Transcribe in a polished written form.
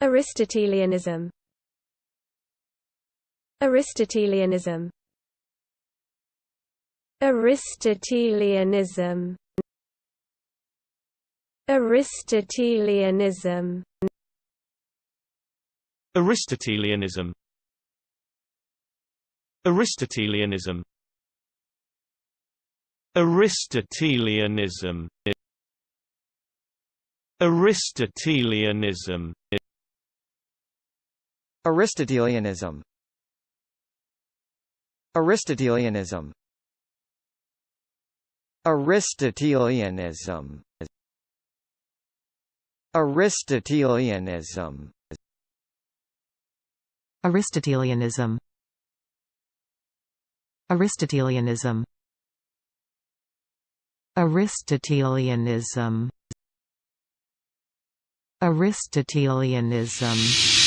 Aristotelianism. Aristotelianism. Aristotelianism. Aristotelianism. Aristotelianism. Aristotelianism. Aristotelianism. Aristotelianism. Aristotelianism. Aristotelianism. Aristotelianism. Aristotelianism. Aristotelianism. Aristotelianism. Aristotelianism. Aristotelianism.